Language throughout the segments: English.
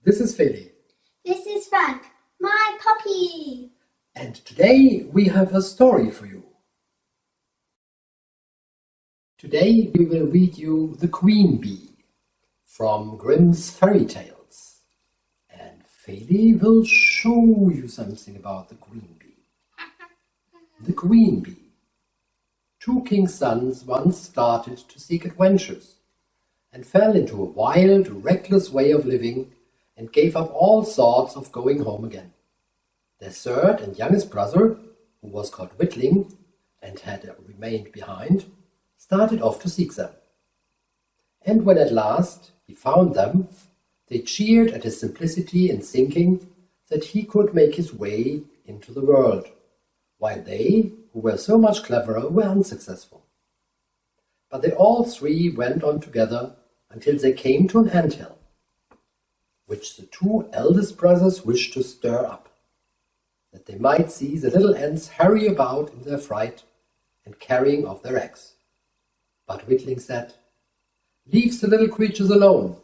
This is Feli. This is Frank, my puppy. And today we have a story for you. Today we will read you The Queen Bee from Grimm's Fairy Tales. And Feli will show you something about the Queen Bee. The Queen Bee. Two king's sons once started to seek adventures and fell into a wild, reckless way of living and gave up all thoughts of going home again. Their third and youngest brother, who was called Whitling and had remained behind, started off to seek them. And when at last he found them, they cheered at his simplicity in thinking that he could make his way into the world, while they, who were so much cleverer, were unsuccessful. But they all three went on together until they came to an anthill, which the two eldest brothers wished to stir up, that they might see the little ants hurry about in their fright and carrying off their eggs. But Whitling said, "Leave the little creatures alone.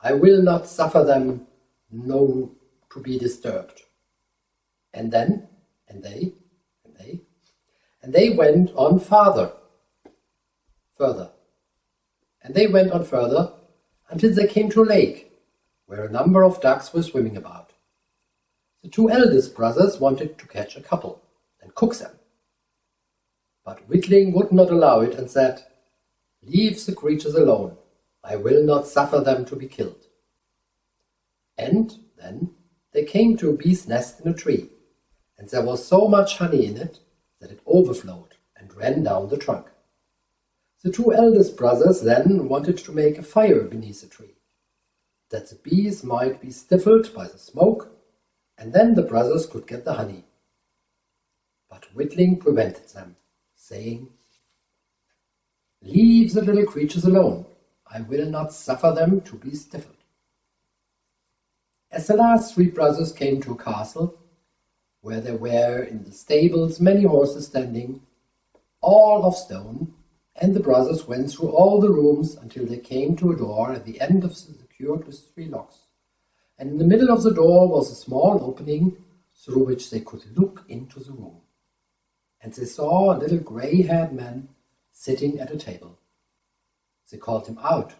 I will not suffer them to be disturbed." And they went on further. And they went on further until they came to a lake, where a number of ducks were swimming about. The two eldest brothers wanted to catch a couple and cook them. But Whitling would not allow it and said, "Leave the creatures alone. I will not suffer them to be killed." And then they came to a bee's nest in a tree, and there was so much honey in it that it overflowed and ran down the trunk. The two eldest brothers then wanted to make a fire beneath the tree, that the bees might be stifled by the smoke, and then the brothers could get the honey. But Whitling prevented them, saying, "Leave the little creatures alone. I will not suffer them to be stifled." As the last three brothers came to a castle, where there were in the stables many horses standing, all of stone, and the brothers went through all the rooms until they came to a door at the end of the secured with 3 locks, and in the middle of the door was a small opening through which they could look into the room. And they saw a little grey-haired man sitting at a table. They called him out,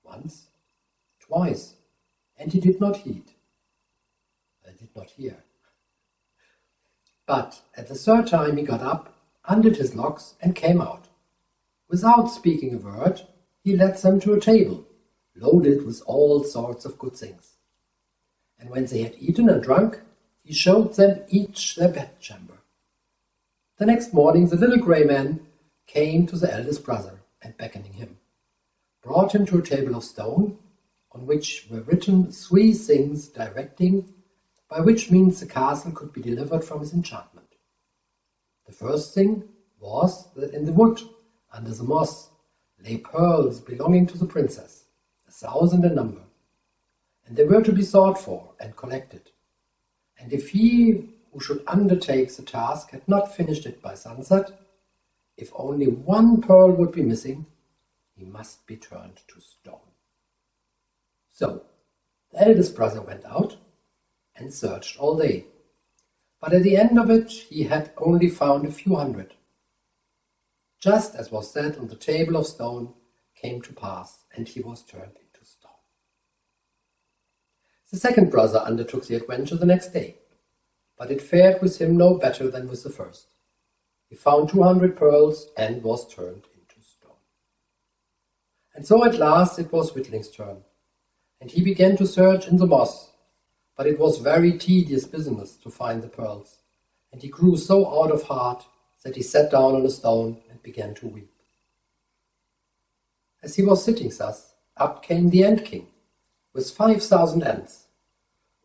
once, twice, and he did not heed. I did not hear. But at the third time he got up, undid his locks, and came out. Without speaking a word, he led them to a table, loaded with all sorts of good things. And when they had eaten and drunk, he showed them each their bedchamber. The next morning the little grey man came to the eldest brother, and beckoning him, brought him to a table of stone, on which were written 3 things directing by which means the castle could be delivered from his enchantment. The first thing was that in the wood, under the moss, lay pearls belonging to the princess, 1,000 in number, and they were to be sought for and collected. And if he who should undertake the task had not finished it by sunset, if only 1 pearl would be missing, he must be turned to stone. So the eldest brother went out and searched all day, but at the end of it he had only found a few hundred. Just as was said on the table of stone came to pass, and he was turned into stone. The second brother undertook the adventure the next day, but it fared with him no better than with the first. He found 200 pearls and was turned into stone. And so at last it was Whitling's turn, and he began to search in the moss, but it was very tedious business to find the pearls, and he grew so out of heart that he sat down on a stone and began to weep. As he was sitting thus, up came the Ant King, with 5,000 ants,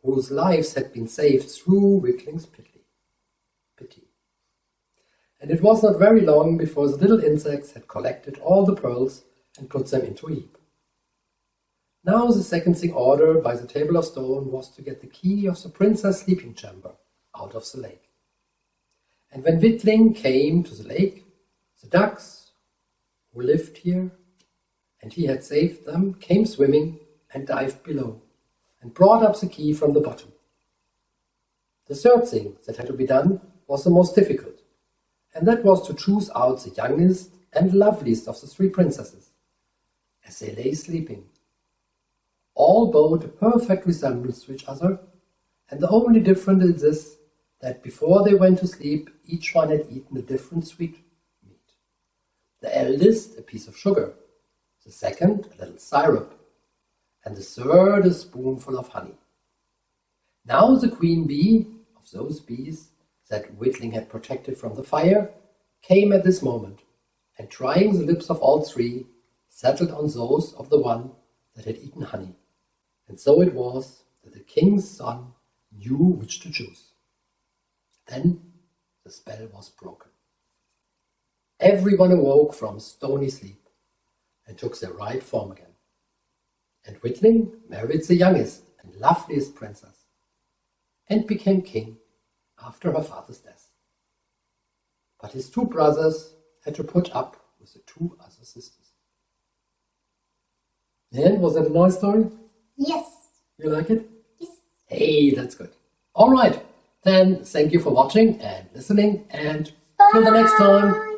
whose lives had been saved through Whitling's pity. And it was not very long before the little insects had collected all the pearls and put them into a heap. Now the second thing ordered by the table of stone was to get the key of the princess' sleeping chamber out of the lake. And when Whitling came to the lake, the ducks, who lived here, and he had saved them, came swimming and dived below, and brought up the key from the bottom. The third thing that had to be done was the most difficult, and that was to choose out the youngest and loveliest of the three princesses, as they lay sleeping. All bore a perfect resemblance to each other, and the only difference is this, that before they went to sleep, each one had eaten a different sweetmeat. The eldest, a piece of sugar, the second, a little syrup, and the third, a spoonful of honey. Now the queen bee, of those bees that Whitling had protected from the fire, came at this moment, and trying the lips of all three, settled on those of the one that had eaten honey. And so it was that the king's son knew which to choose. Then the spell was broken. Everyone awoke from stony sleep and took their right form again. And Whitling married the youngest and loveliest princess and became king after her father's death. But his two brothers had to put up with the two other sisters. And was that a nice story? Yes. You like it? Yes. Hey, that's good. All right, then thank you for watching and listening, and till the next time.